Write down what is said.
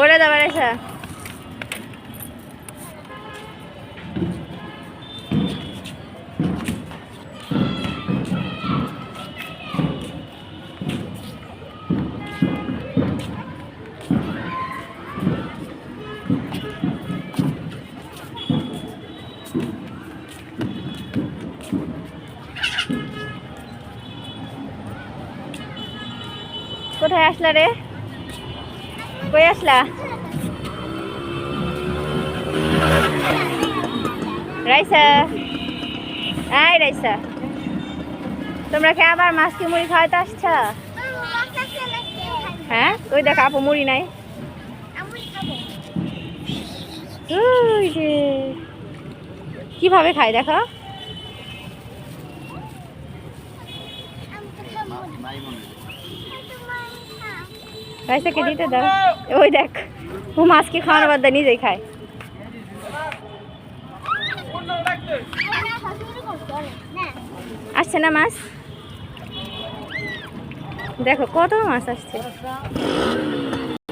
করে দাও রাইসা। কোথায় আসলা রে? কই আসলা? রাইসা, এই রাইসা, তোমরা কি আবার মাছকে মুড়ি খাওয়াইতে আসছ? হ্যাঁ, ওই দেখ আপু মুড়ি নাই। কিভাবে খায় দেখো। রাইসাকে দিতে দাও। ওই দেখ ও মাছকে খাওয়ানোর বাদ দিয়ে নিজেই খায়। আসছে না মাছ, দেখো কত মাছ আসছে।